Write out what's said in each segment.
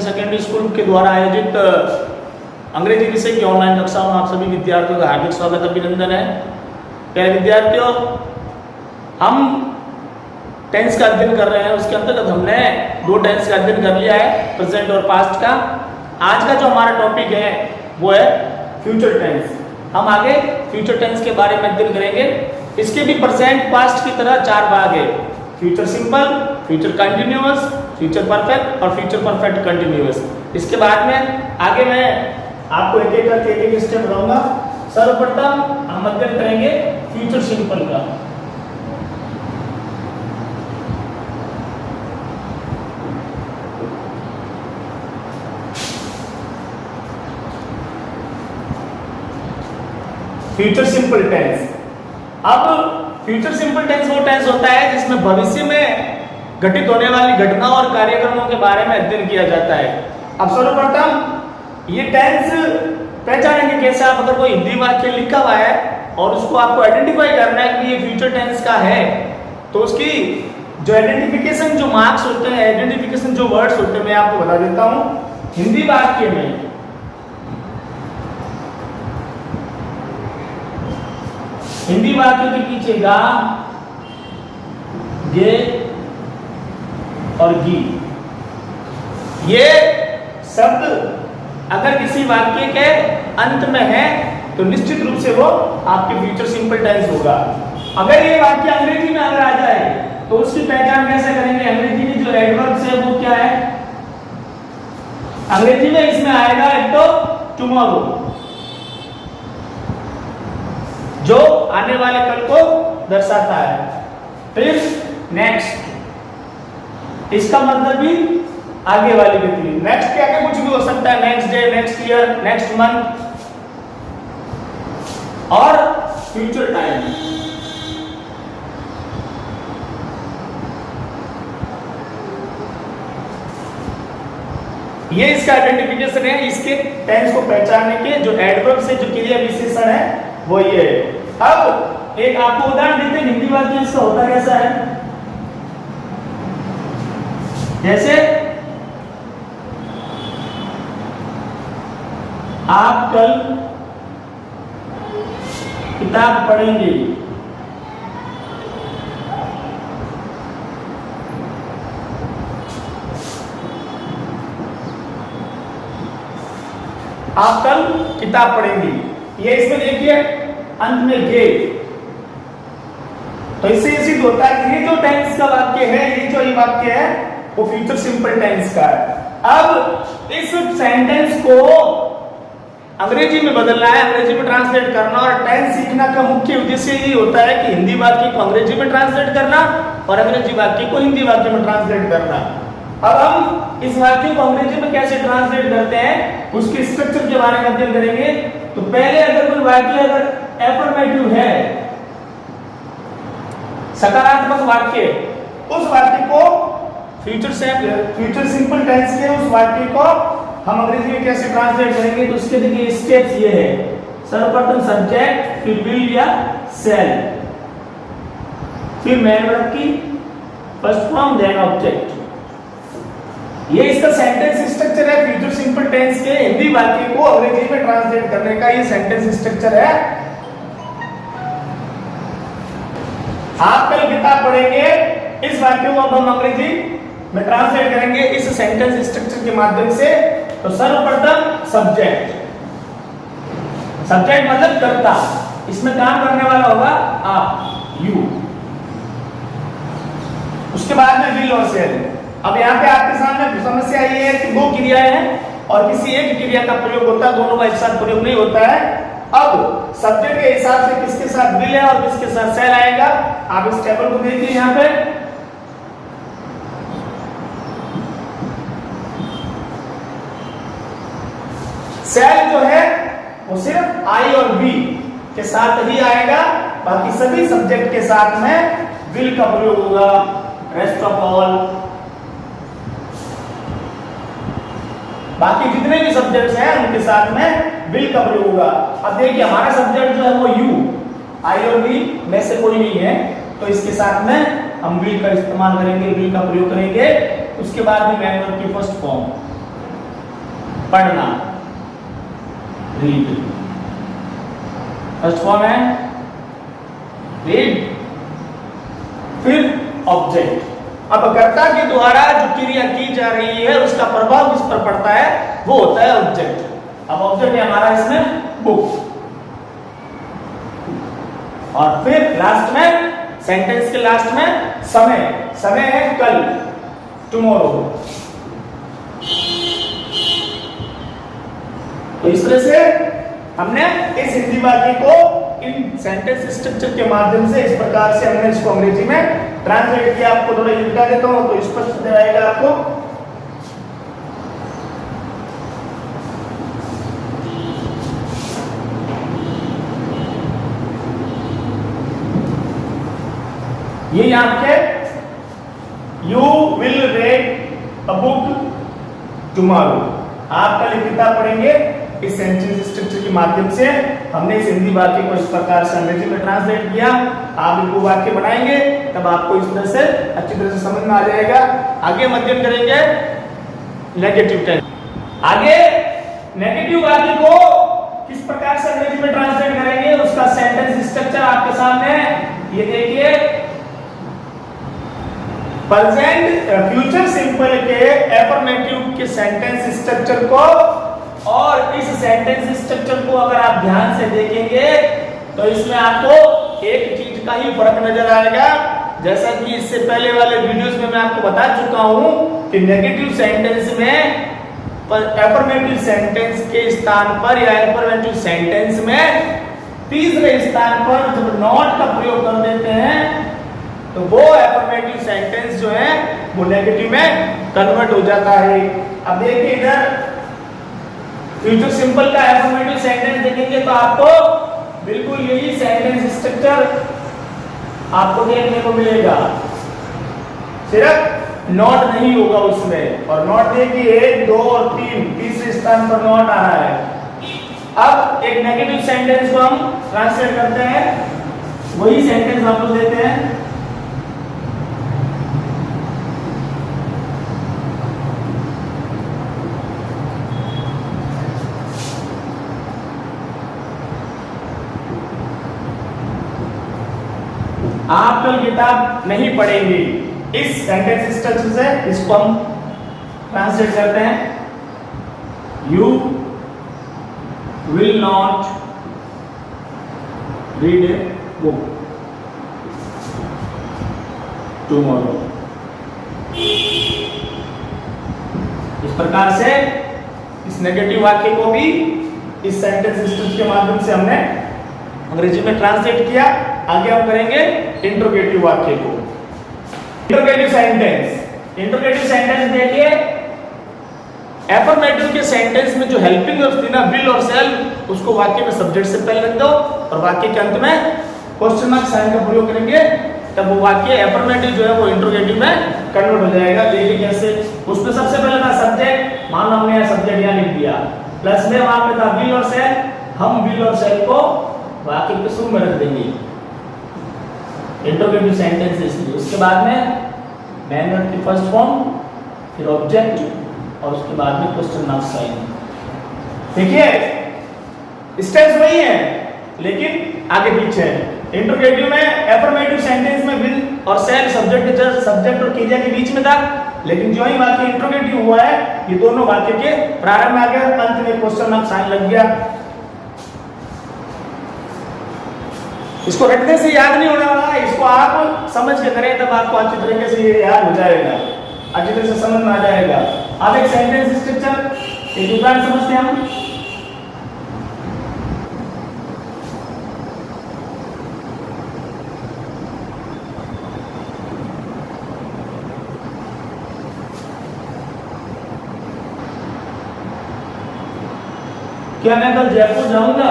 Secondary school के द्वारा आयोजित अंग्रेजी विषय की ऑनलाइन कक्षाओं में आप सभी विद्यार्थियों का हार्दिक स्वागत अभिनंदन है। प्यारे विद्यार्थियों, हम टेंस का अध्ययन कर रहे हैं। उसके अंतर्गत हमने दो टेंस का अध्ययन कर लिया है, प्रेजेंट और पास्ट का। आज का जो हमारा टॉपिक है वो है फ्यूचर टेंस। हम आगे फ्यूचर टेंस के बारे में अध्ययन करेंगे। इसके भी प्रेजेंट पास्ट की तरह चार भाग है: future simple, future continuous, future perfect और फ्यूचर परफेक्ट कंटिन्यूअस। इसके बाद में आगे मैं आपको एक एक करके एक स्टेप बताऊंगा। सर्वप्रथम हम अध्ययन करेंगे फ्यूचर सिंपल का। Future simple tense. अब फ्यूचर सिंपल टेंस वो टेंस होता है जिसमें भविष्य में घटित होने वाली घटनाओं और कार्यक्रमों के बारे में अध्ययन किया जाता है। अब सर्वप्रथम ये टेंस पहचानेंगे कैसे? आप अगर कोई हिंदी वाक्य लिखा हुआ है और उसको आपको आइडेंटिफाई करना है कि ये फ्यूचर टेंस का है, तो उसकी जो आइडेंटिफिकेशन जो मार्क्स होते हैं, आइडेंटिफिकेशन जो वर्ड्स होते हैं, मैं आपको बता देता हूं। हिंदी वाक्य में हिंदी वाक्य के पीछे गा, गे और गी, ये शब्द अगर किसी वाक्य के अंत में है तो निश्चित रूप से वो आपके फ्यूचर सिंपल टेंस होगा। अगर ये वाक्य अंग्रेजी में अगर आ जाए तो उसकी पहचान कैसे करेंगे? अंग्रेजी की जो एडवर्ब्स है वो क्या है? अंग्रेजी में इसमें आएगा एक तो टुमारो, जो आने वाले कल को दर्शाता है। फिर नेक्स्ट, इसका मतलब भी आगे वाली गति। नेक्स्ट के आगे कुछ भी हो सकता है, next day, next year, next month. और फ्यूचर टाइम, ये इसका आइडेंटिफिकेशन है। इसके टेंस को पहचानने के जो एडवर्ब से जो क्रिया विशेषण है वो ये है। अब एक आपको उदाहरण देते हैं हिंदी वाक्य इसका होता कैसा है। जैसे आप कल किताब पढ़ेंगे। आप कल किताब पढ़ेंगे, ये इसमें देखिए अंत में गे, तो इससे ये सिद्ध होता है कि ये जो टेंस का वाक्य है, ये जो ये वाक्य है वो फ्यूचर सिंपल टेंस का है। अब इस सेंटेंस को अंग्रेजी में बदलना है, अंग्रेजी में ट्रांसलेट करना। और टेंस सीखना का मुख्य उद्देश्य यही होता है कि हिंदी वाक्य को अंग्रेजी में ट्रांसलेट करना और अंग्रेजी वाक्य को हिंदी वाक्य में ट्रांसलेट करना। अब हम इस वाक्य को अंग्रेजी में कैसे ट्रांसलेट करते हैं उसके स्ट्रक्चर के बारे में अध्ययन करेंगे। तो पहले अगर कोई वाक्य अगर एफर्मेटिव है, सकारात्मक वाक्य, उस वाक्य को फ्यूचर सिंपल टेंस के उस वाक्य को हम अंग्रेजी में कैसे ट्रांसलेट करेंगे? तो उसके देखिए स्टेप्स ये है। सर्वप्रथम सब्जेक्ट, फिर विल या शैल, फिर मैन वर्ब की फर्स्ट फॉर्म, देन ऑब्जेक्ट। ये इसका सेंटेंस स्ट्रक्चर है फ्यूचर सिंपल टेंस के हिंदी वाक्य को अंग्रेजी में ट्रांसलेट करने का। ये सेंटेंस स्ट्रक्चर है। आप कल किताब पढ़ेंगे, इस वाक्य को अब हम अंग्रेजी में ट्रांसलेट करेंगे इस सेंटेंस स्ट्रक्चर के माध्यम से। तो सर्वप्रथम सब्जेक्ट, सब्जेक्ट मतलब कर्ता, इसमें काम करने वाला होगा आप, यू। उसके बाद में विल और शैल। अब यहाँ पे आपके सामने समस्या ये है कि दो क्रियाएं हैं और किसी एक क्रिया का प्रयोग होता है, दोनों का एक साथ प्रयोग नहीं होता है। अब सब्जेक्ट के हिसाब से किसके साथ विल है और किसके साथ शैल आएगा। आप इस टेबल को देखिए, यहाँ पे शैल जो है वो सिर्फ आई और वी के साथ ही आएगा, बाकी सभी सब्जेक्ट के साथ में विल का प्रयोग होगा। रेस्ट ऑफ ऑल, बाकी जितने भी सब्जेक्ट्स हैं उनके साथ में विल का प्रयोग होगा। अब देखिए हमारा सब्जेक्ट जो है वो यू, आई और वी में से कोई नहीं है, तो इसके साथ में हम विल का इस्तेमाल करेंगे, विल का प्रयोग करेंगे। उसके बाद में मैन वर्ब की फर्स्ट फॉर्म, पढ़ना, रीड। फर्स्ट फॉर्म है रीड, फिर ऑब्जेक्ट। अब कर्ता के द्वारा जो क्रिया की जा रही है उसका प्रभाव किस पर पड़ता है, वो होता है ऑब्जेक्ट। अब ऑब्जेक्ट है हमारा इसमें बुक, और फिर लास्ट में सेंटेंस के लास्ट में समय, समय है कल, टुमारो। तो इस तरह से हमने इस हिंदी वाक्य को इन सेंटेंस स्ट्रक्चर के माध्यम से इस प्रकार से हमने इसको अंग्रेजी में ट्रांसलेट किया। आपको थोड़ा ये बता देता हूं तो स्पष्ट हो जाएगा आपको। ये आपके you will read a book tomorrow, आप कल किताब पढ़ेंगे। इस सेंटेंस स्ट्रक्चर के माध्यम से हमने इस हिंदी वाक्य को इस प्रकार से अंग्रेजी में ट्रांसलेट किया। आप इनको वाक्य बनाएंगे तब आपको इस तरह से अच्छी तरह से समझ में आ जाएगा। आगे मध्यम करेंगे नेगेटिव टेंस। आगे नेगेटिव वाक्य को किस प्रकार से अंग्रेजी में ट्रांसलेट करेंगे उसका सेंटेंस स्ट्रक्चर आपके सामने है। ये देखिए, प्रेजेंट फ्यूचर सिंपल के एफर्मेटिव के सेंटेंस स्ट्रक्चर को और इस सेंटेंस स्ट्रक्चर को अगर आप ध्यान से देखेंगे तो इसमें आपको एक चीज का ही फर्क नजर आएगा। जैसा कि इससे पहले वाले वीडियोस में मैं आपको बता चुका हूं कि नेगेटिव सेंटेंस में एफर्मेटिव सेंटेंस के स्थान पर या एफर्मेटिव सेंटेंस में तीसरे स्थान पर जब नॉट का प्रयोग कर देते हैं तो वो एफर्मेटिव सेंटेंस जो है वो नेगेटिव में कन्वर्ट हो जाता है। अब देखिए इधर फ्यूचर सिंपल का एफर्मेटिव सेंटेंस देखेंगे तो आपको बिल्कुल यही सेंटेंस स्ट्रक्चर आपको देखने को मिलेगा, सिर्फ नॉट नहीं होगा उसमें। और नॉट देखिए 1, 2 और 3, तीसरे स्थान पर नॉट आ रहा है। अब एक नेगेटिव सेंटेंस को हम ट्रांसलेट करते हैं, वही सेंटेंस वापस देते हैं। आप कल किताब नहीं पढ़ेंगे, इस सेंटेंस स्ट्रक्चर से इसको हम ट्रांसलेट करते हैं। You will not read a book tomorrow. इस प्रकार से इस नेगेटिव वाक्य को भी इस सेंटेंस स्ट्रक्चर के माध्यम से हमने अंग्रेजी में ट्रांसलेट किया। आगे हम करेंगे इंट्रोगेटिव वाक्य को। इंट्रोगेटिव सेंटेंस, इंट्रोगेटिव सेंटेंस देखिए, एफर्मेटिव के सेंटेंस में जो हेल्पिंग वर्ब्स थी ना विल और शैल, उसको वाक्य में सब्जेक्ट से पहले रख दो और वाक्य के अंत में क्वेश्चन मार्क साइन का प्रयोग करेंगे, तब वो वाक्य एफर्मेटिव जो है वो इंट्रोगेटिव में कन्वर्ट हो जाएगा। देखिए कैसे, उसमें सबसे पहले था सब्जेक्ट, मान लो हमने सब्जेक्ट यहाँ लिख दिया, प्लस में वहां पे था विल और शैल, हम विल और शैल को वाक्य के शुरू में रख देंगे इंट्रोगेटिव सेंटेंस इसलिए। उसके बाद में मैन वर्ब की फर्स्ट फॉर्म, फिर ऑब्जेक्ट और उसके बाद में क्वेश्चन मार्क साइन। देखिए स्टेप्स वही है लेकिन आगे पीछे है। इंट्रोगेटिव में एफर्मेटिव सेंटेंस में विल और शैल सब्जेक्ट और क्रिया के बीच में था, लेकिन जो ही वाक्य इंट्रोगेटिव हुआ है ये दोनों वाक्य के प्रारंभ में आ गया, अंत में क्वेश्चन मार्क साइन लग गया। इसको रटने से याद नहीं होने वाला, इसको आप समझ के करें तब आपको अच्छी तरीके से ये याद हो जाएगा, अच्छी तरह से समझ में आ जाएगा। अब एक सेंटेंस स्ट्रक्चर, एक उदाहरण समझते हैं हम। क्या मैं कल जयपुर जाऊंगा?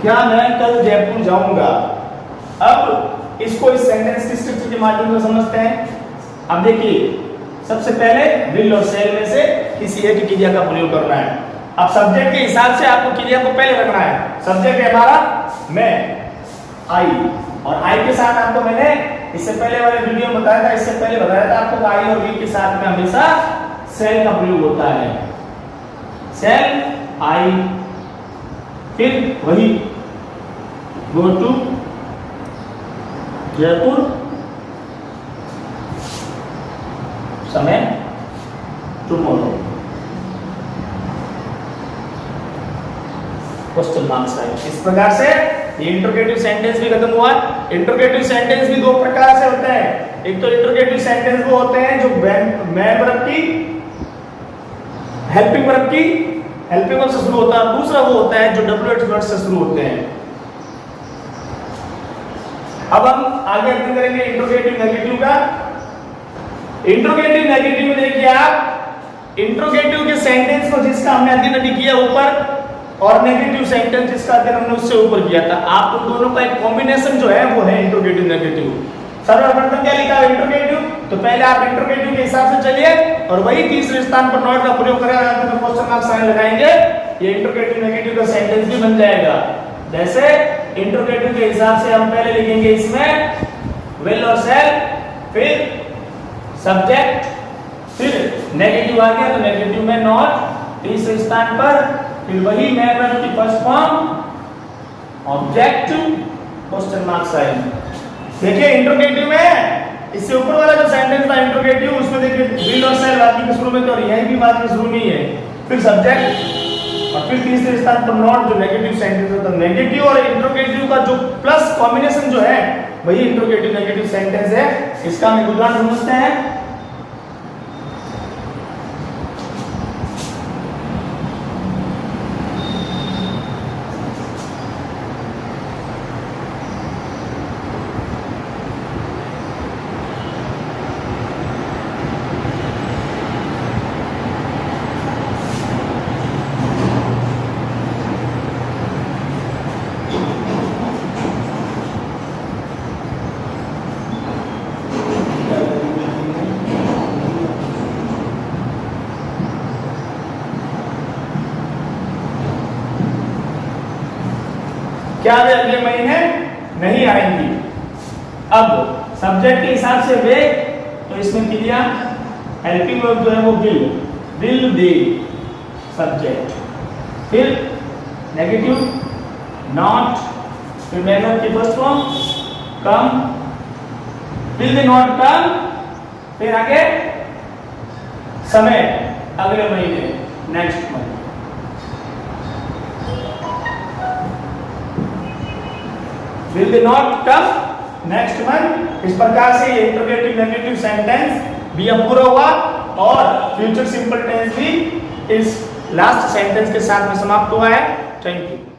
क्या मैं कल जयपुर जाऊंगा? अब इसको इस सेंटेंस के स्ट्रक्चर के माध्यम से समझते हैं। अब देखिए सबसे पहले विल और शैल में से किसी एक क्रिया का प्रयोग करना है। अब सब्जेक्ट के हिसाब से आपको क्रिया को पहले रखना है। सब्जेक्ट है हमारा मैं, आई, और आई के साथ आपको मैंने इससे पहले वाले वीडियो में बताया था, इससे पहले बताया था आपको आई और वी के साथ में हमेशा सेल का प्रयोग होता है। सेल आई, फिर वही गो टू जयपुर, समय टुमारो, क्वेश्चन मार्क साइन। इस प्रकार से ये इंट्रोगेटिव सेंटेंस भी खत्म हुआ। इंट्रोगेटिव सेंटेंस भी दो प्रकार से होते हैं। एक तो इंट्रोगेटिव सेंटेंस वो होते हैं जो मैं वर्ब की हेल्पिंग वर्ब से शुरू होता है, दूसरा वो होता है जो WH वर्ड से शुरू होते हैं। अब हम आगे अध्ययन करेंगे इंट्रोगेटिव नेगेटिव का। इंट्रोगेटिव नेगेटिव में देखिए आप, इंट्रोगेटिव के सेंटेंस को जिसका हमने अध्ययन अभी किया ऊपर, और नेगेटिव सेंटेंस जिसका अध्ययन हमने उससे ऊपर किया था, आप उन दोनों का एक कॉम्बिनेशन जो है वो है इंट्रोगेटिव नेगेटिव। सर्वप्रथम क्या लिखा है इंट्रोगेटिव, तो पहले आप इंट्रोगेटिव के हिसाब से चलिए और वही तीसरे स्थान पर नॉट का प्रयोग करें, तो क्वेश्चन मार्क साइन लगाएंगे, ये इंट्रोगेटिव नेगेटिव का सेंटेंस भी बन जाएगा। जैसे इंट्रोगेटिव के हिसाब से हम पहले लिखेंगे इसमें विल और शैल, फिर सब्जेक्ट, फिर नेगेटिव आ गया तो नेगेटिव में नॉट तीसरे स्थान पर, फिर वही मैं वर्ब की first form object, question mark sign. देखिए इंट्रोगेटिव में इससे ऊपर वाला जो सेंटेंस था इंट्रोगेटिव, उसमें देखिए विल और शैल वाक्य के शुरू में थे और यही भी वाक्य के शुरू में ही है, फिर सब्जेक्ट और फिर तीसरे स्थान पर नॉट जो नेगेटिव सेंटेंस होता है। नेगेटिव और इंट्रोगेटिव का जो प्लस कॉम्बिनेशन जो है वही इंट्रोगेटिव नेगेटिव सेंटेंस है। इसका हम एक उदाहरण समझते हैं। क्या वे अगले महीने नहीं आएंगी। अब सब्जेक्ट के हिसाब से वे, तो इसमें क्रिया हेल्पिंग वर्ब जो है वो विल दे सब्जेक्ट, फिर नेगेटिव नॉट, फिर मैं वर्ब की first form come, will they not come, फिर आगे समय अगले महीने next month. Will they not come next month? इस प्रकार से ये इंट्रोगेटिव नेगेटिव सेंटेंस भी अब पूरा हुआ और फ्यूचर सिंपल टेंस भी इस लास्ट सेंटेंस के साथ में समाप्त हुआ है। Thank you.